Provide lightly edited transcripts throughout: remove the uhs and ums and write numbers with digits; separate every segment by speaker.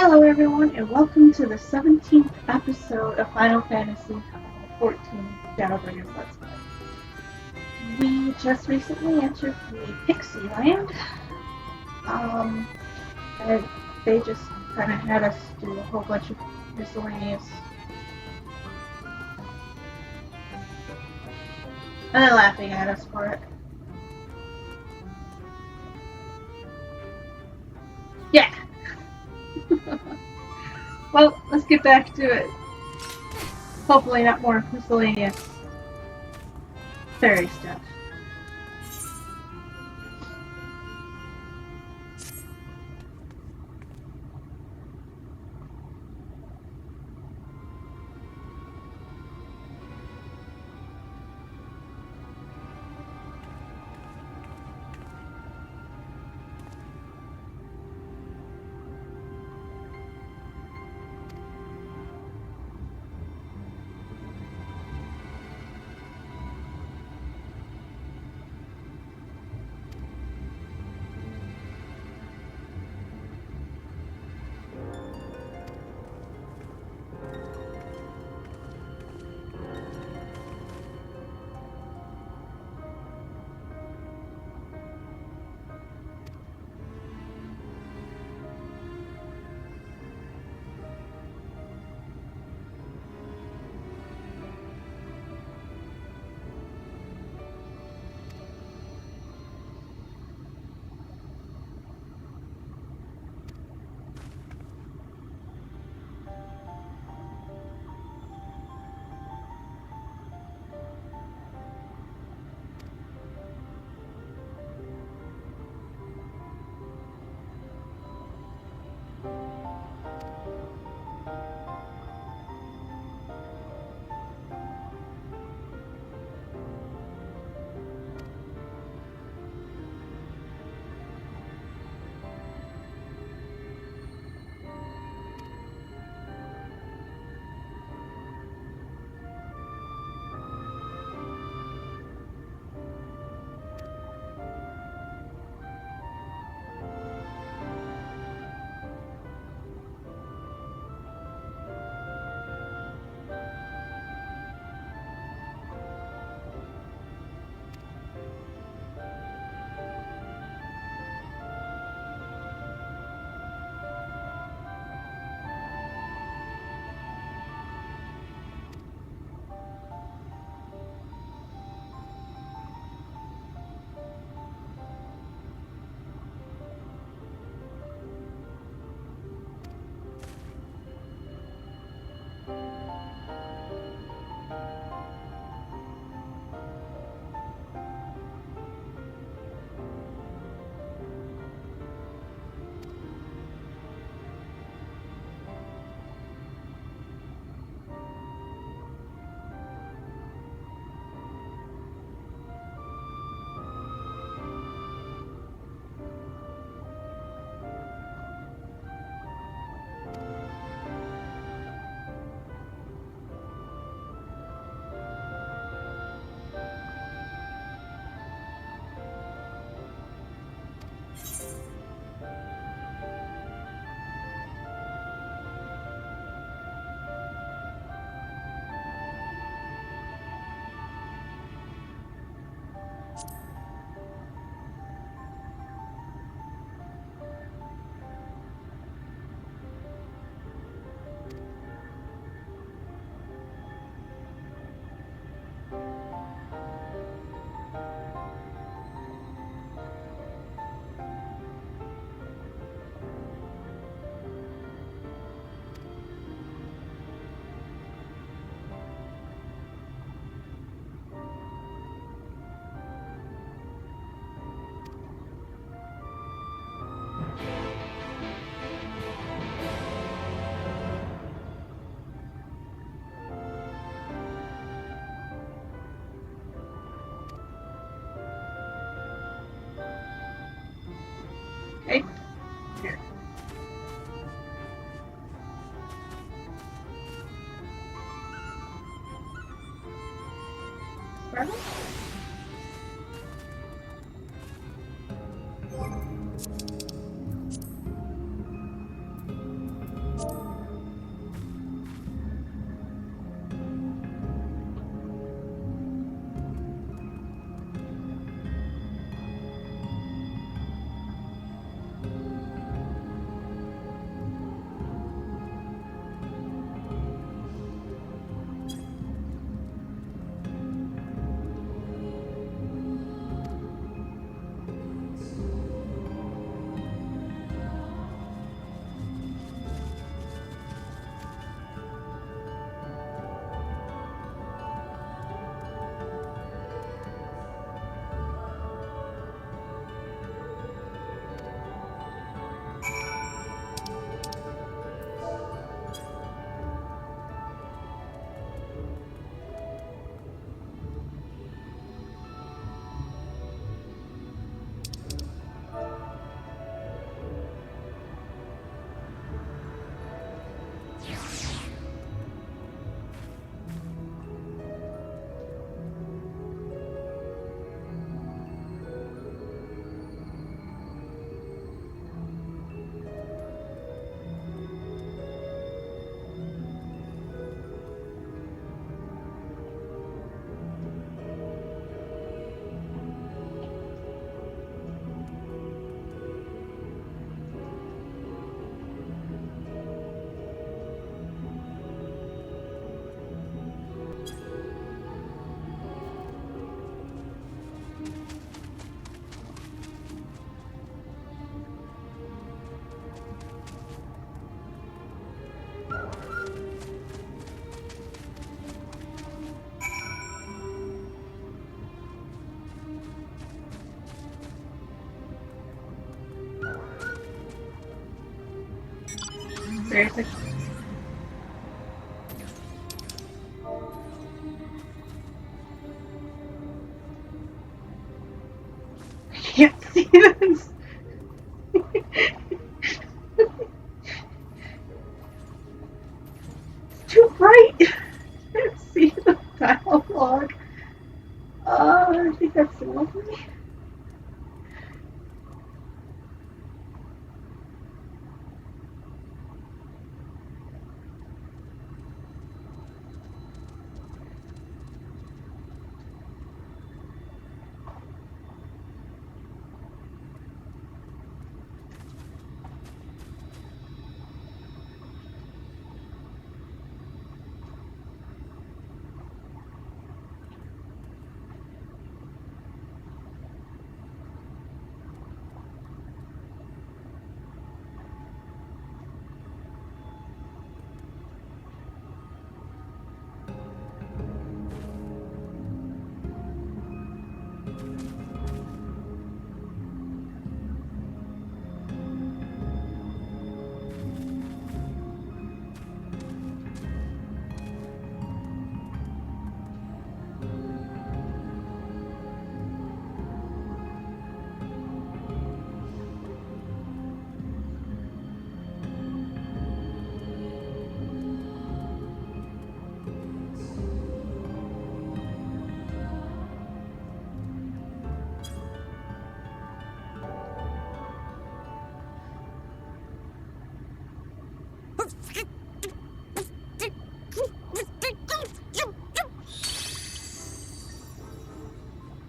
Speaker 1: Hello everyone and welcome to the 17th episode of Final Fantasy XIV Shadowbringers Let's Play. We just recently entered the Pixie Land. Um, and they just kind of had us do a whole bunch of miscellaneous... And they're laughing at us for it. Yeah! Well, let's get back to it. Hopefully not more miscellaneous fairy stuff. Okay? Here. Sparrow? Seriously? I can't see this. It's too bright. I can't see the dialogue. I think that's lovely.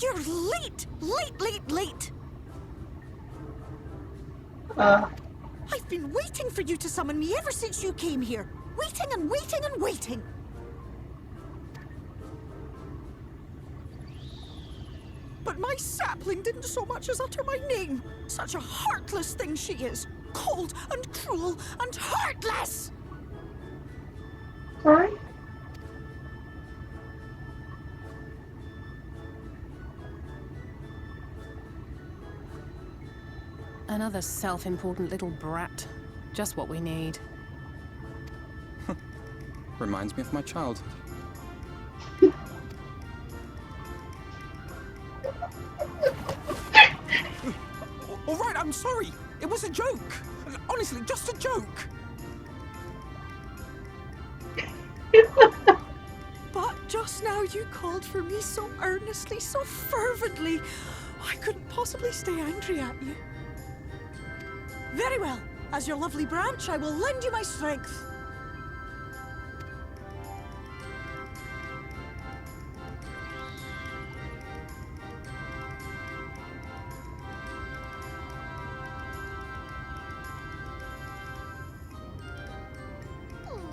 Speaker 2: You're late! Late! I've been waiting for you to summon me ever since you came here. Waiting and waiting and waiting. But my sapling didn't so much as utter my name. Such a heartless thing she is. Cold and cruel and heartless!
Speaker 1: Sorry?
Speaker 3: Another self-important little brat. Just what we need.
Speaker 4: Reminds me of my childhood.
Speaker 5: All right, I'm sorry. It was a joke. Honestly, just a joke.
Speaker 2: But just now you called for me so earnestly, so fervently. I couldn't possibly stay angry at you. Very well. As your lovely branch, I will lend you my strength.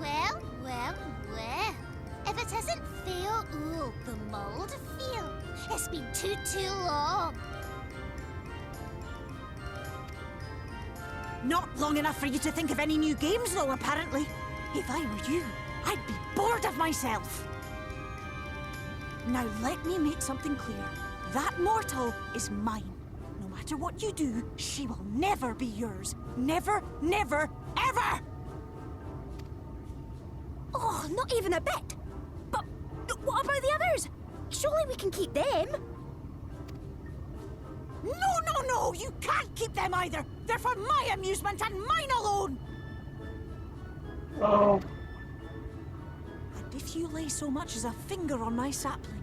Speaker 6: Well. If it isn't fail, ooh, the mould feel. It's been too long.
Speaker 2: Not long enough for you to think of any new games, though, apparently. If I were you, I'd be bored of myself. Now let me make something clear. That mortal is mine. No matter what you do, she will never be yours. Never, ever!
Speaker 6: Oh, not even a bit. But what about the others? Surely we can keep them.
Speaker 2: No, you can't keep them either. They're for my amusement and mine alone.
Speaker 1: Oh.
Speaker 2: And if you lay so much as a finger on my sapling,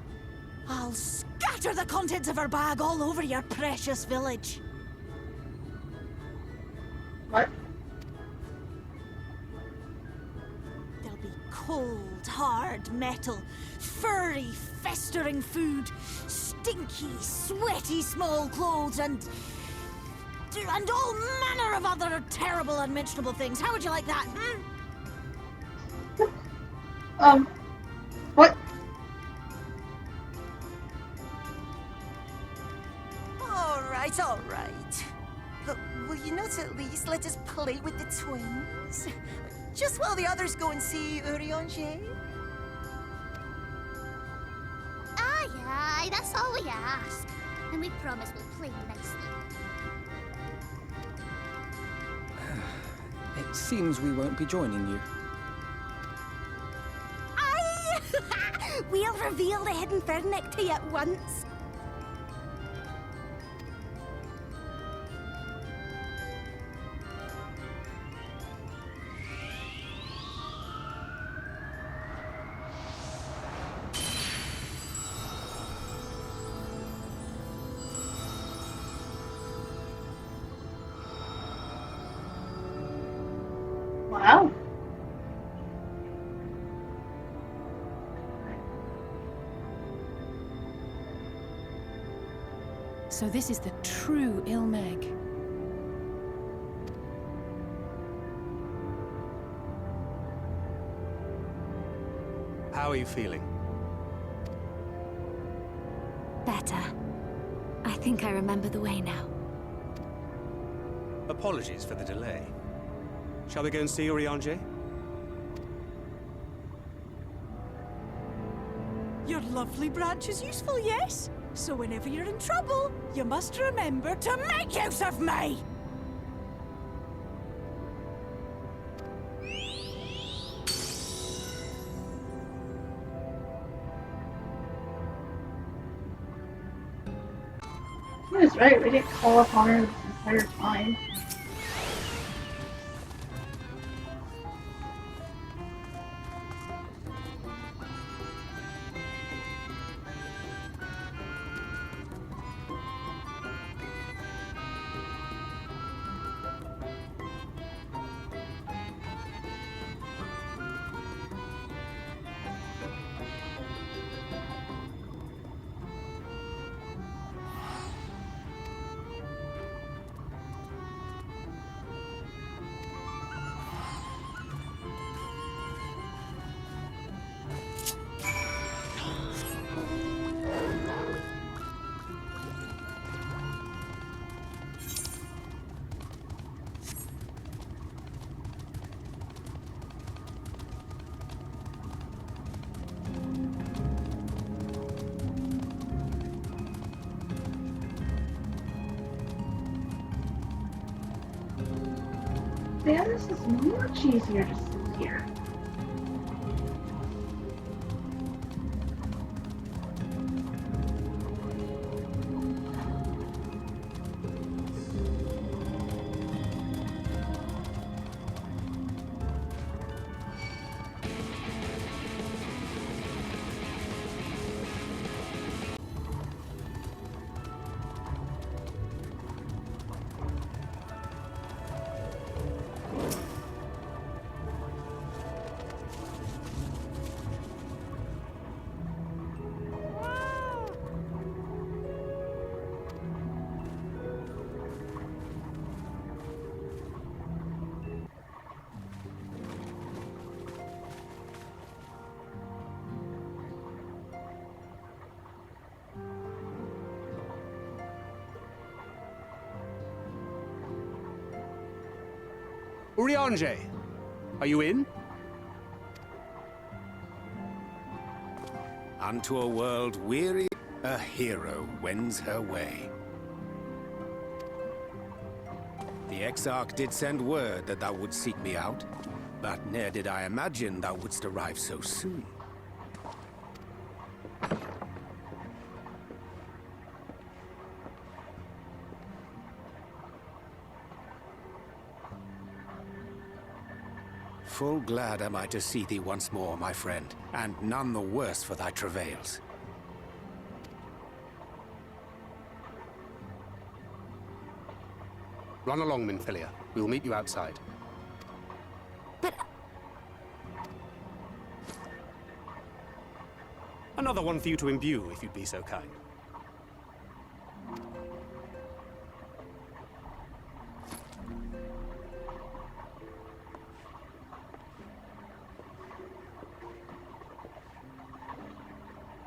Speaker 2: I'll scatter the contents of her bag all over your precious village.
Speaker 1: What?
Speaker 2: There'll be cold, hard metal, furry, festering food, stinky, sweaty small clothes, and all manner of other terrible, unmentionable things. How would you like that,
Speaker 1: What?
Speaker 7: All right. But will you not at least let us play with the twins? Just while the others go and see Urianger?
Speaker 6: Aye, that's all we ask. And we promise we'll play nicely.
Speaker 4: It seems we won't be joining you.
Speaker 2: Aye! We'll reveal the hidden Fernic to you at once.
Speaker 1: Wow.
Speaker 3: So this is the true Ilmeg.
Speaker 8: How are you feeling?
Speaker 9: Better. I think I remember the way now.
Speaker 8: Apologies for the delay. Shall we go and see Urianger?
Speaker 2: Your lovely branch is useful, yes? So whenever you're in trouble, you must remember to make use of me!
Speaker 1: He was right, we didn't call upon her this entire time. Yeah, this is much easier to see here.
Speaker 8: Urianger, are you in?
Speaker 10: Unto a world weary, a hero wends her way. The Exarch did send word that thou wouldst seek me out, but ne'er did I imagine thou wouldst arrive so soon. Full glad am I to see thee once more, my friend, and none the worse for thy travails.
Speaker 8: Run along, Minfilia. We will meet you outside.
Speaker 9: But...
Speaker 8: Another one for you to imbue, if you'd be so kind.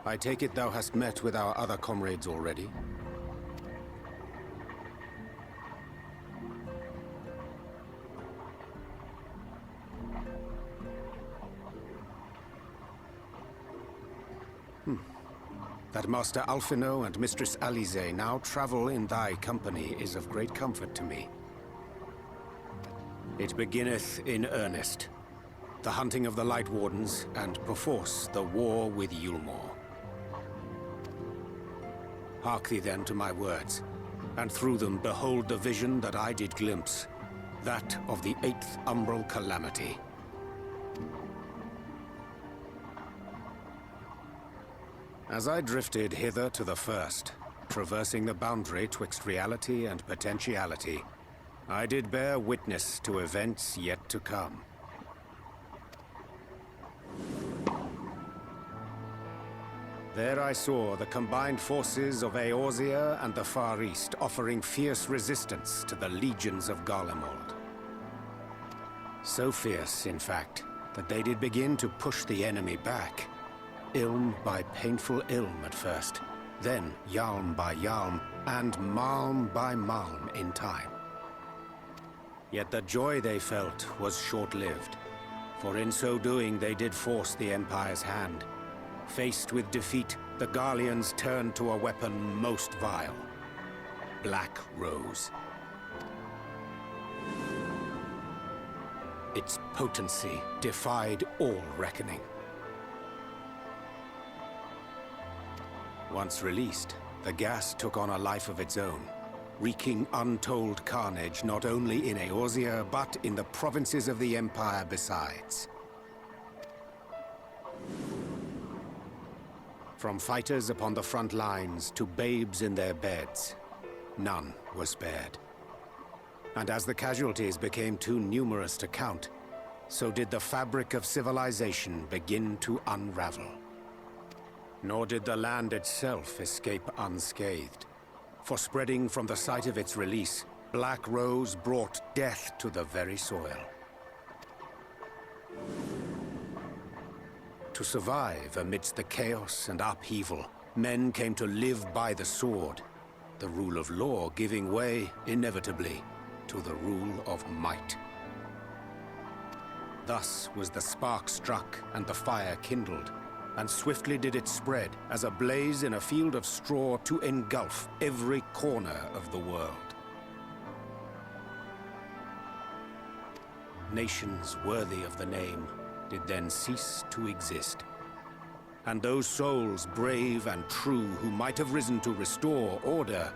Speaker 10: I take it thou hast met with our other comrades already? That Master Alphino and Mistress Alize now travel in thy company is of great comfort to me. It beginneth in earnest. The hunting of the Light Wardens, and perforce the war with Yulmore. Hark thee then to my words, and through them behold the vision that I did glimpse, that of the 8th umbral calamity. As I drifted hither to the first, traversing the boundary twixt reality and potentiality, I did bear witness to events yet to come. There I saw the combined forces of Eorzea and the Far East offering fierce resistance to the legions of Garlemald. So fierce, in fact, that they did begin to push the enemy back. Ilm by painful ilm at first, then yalm by yalm, and malm by malm in time. Yet the joy they felt was short-lived, for in so doing they did force the Empire's hand. Faced with defeat, the Garleans turned to a weapon most vile: Black Rose. Its potency defied all reckoning. Once released, the gas took on a life of its own, wreaking untold carnage not only in Eorzea, but in the provinces of the Empire besides. From fighters upon the front lines to babes in their beds, none were spared. And as the casualties became too numerous to count, so did the fabric of civilization begin to unravel. Nor did the land itself escape unscathed, for spreading from the site of its release, Black Rose brought death to the very soil. To survive amidst the chaos and upheaval, men came to live by the sword, the rule of law giving way, inevitably, to the rule of might. Thus was the spark struck and the fire kindled, and swiftly did it spread as a blaze in a field of straw to engulf every corner of the world. Nations worthy of the name did then cease to exist. And those souls brave and true who might have risen to restore order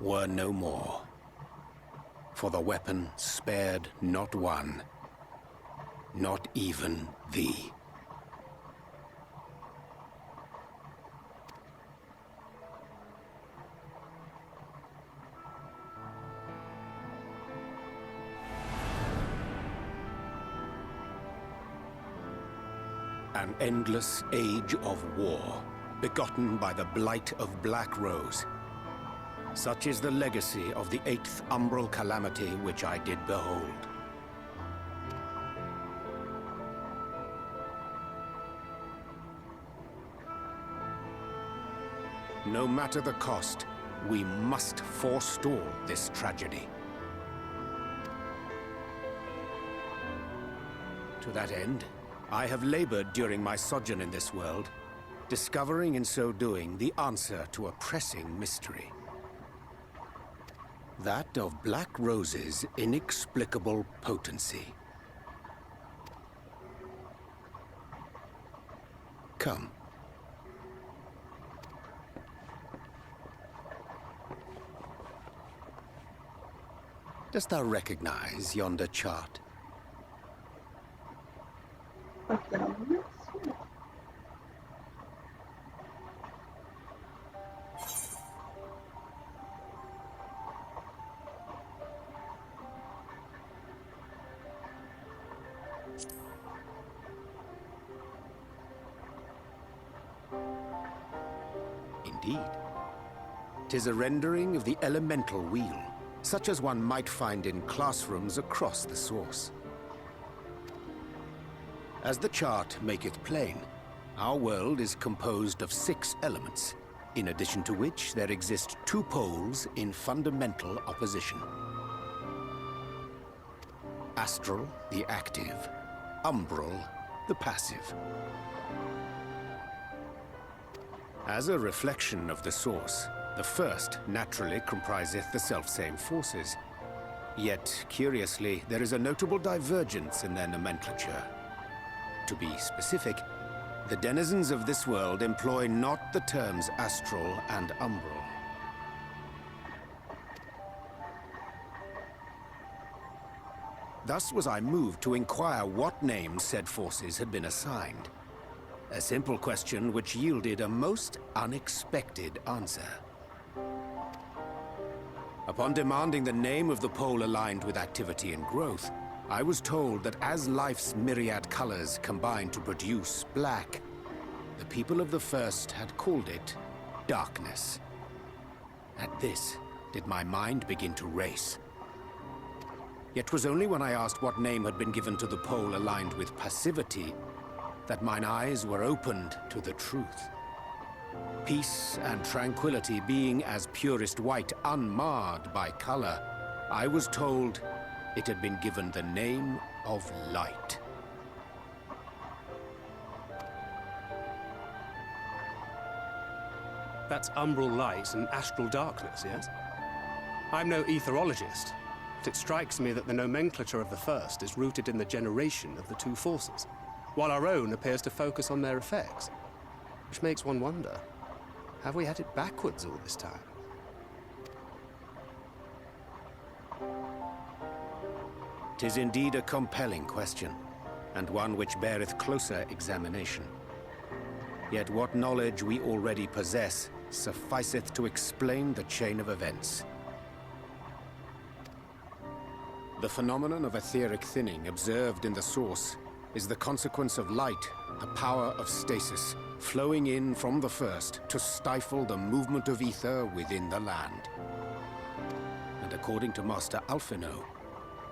Speaker 10: were no more. For the weapon spared not one, not even thee. An endless age of war, begotten by the blight of Black Rose. Such is the legacy of the 8th umbral calamity which I did behold. No matter the cost, we must forestall this tragedy. To that end, I have labored during my sojourn in this world, discovering in so doing the answer to a pressing mystery. That of Black Rose's inexplicable potency. Come. Dost thou recognize yonder chart?
Speaker 1: Of the elements?
Speaker 10: Indeed. 'Tis a rendering of the elemental wheel, such as one might find in classrooms across the source. As the chart maketh plain, our world is composed of 6 elements, in addition to which there exist 2 poles in fundamental opposition. Astral, the active; umbral, the passive. As a reflection of the source, the first naturally compriseth the selfsame forces. Yet, curiously, there is a notable divergence in their nomenclature. To be specific, the denizens of this world employ not the terms astral and umbral. Thus was I moved to inquire what names said forces had been assigned. A simple question which yielded a most unexpected answer. Upon demanding the name of the pole aligned with activity and growth, I was told that as life's myriad colors combine to produce black, the people of the first had called it darkness. At this, did my mind begin to race. Yet 'twas only when I asked what name had been given to the pole aligned with passivity that mine eyes were opened to the truth. Peace and tranquility being as purest white, unmarred by color, I was told it had been given the name of light.
Speaker 8: That's umbral light and astral darkness, yes? I'm no etherologist, but it strikes me that the nomenclature of the first is rooted in the generation of the 2 forces, while our own appears to focus on their effects. Which makes one wonder, have we had it backwards all this time?
Speaker 10: "'Tis indeed a compelling question, and one which beareth closer examination. Yet what knowledge we already possess sufficeth to explain the chain of events. The phenomenon of etheric thinning observed in the source is the consequence of light, the power of stasis, flowing in from the first to stifle the movement of ether within the land. And according to Master Alphino,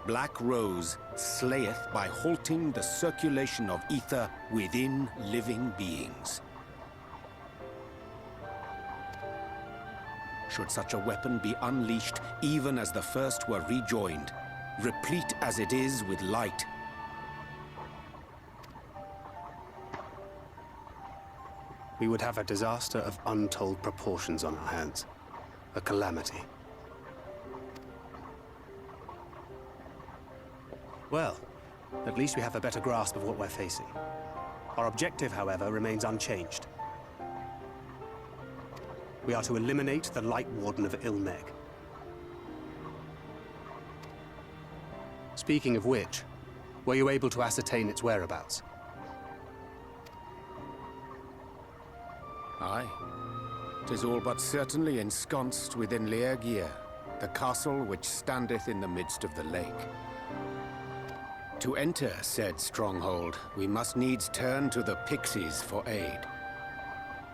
Speaker 10: Black Rose slayeth by halting the circulation of ether within living beings. Should such a weapon be unleashed even as the first were rejoined, replete as it is with light,
Speaker 8: we would have a disaster of untold proportions on our hands. A calamity. Well, at least we have a better grasp of what we're facing. Our objective, however, remains unchanged. We are to eliminate the Light Warden of Ilmeg. Speaking of which, were you able to ascertain its whereabouts?
Speaker 10: Aye. 'Tis all but certainly ensconced within Leergear, the castle which standeth in the midst of the lake. To enter said stronghold, we must needs turn to the pixies for aid.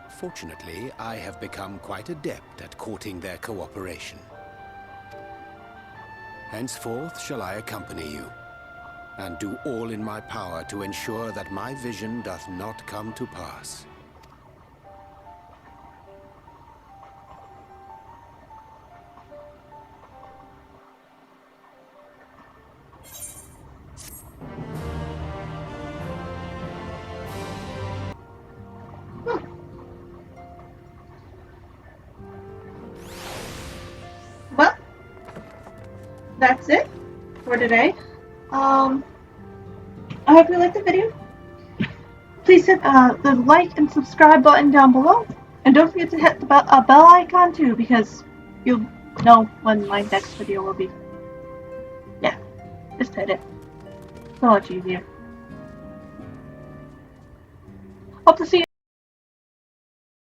Speaker 10: Fortunately, I have become quite adept at courting their cooperation. Henceforth shall I accompany you, and do all in my power to ensure that my vision doth not come to pass.
Speaker 1: Well, that's it for today. I hope you liked the video. Please hit the like and subscribe button down below. And don't forget to hit the bell icon too, because you'll know when my next video will be. Yeah, just hit it. So much easier. Hope to see you.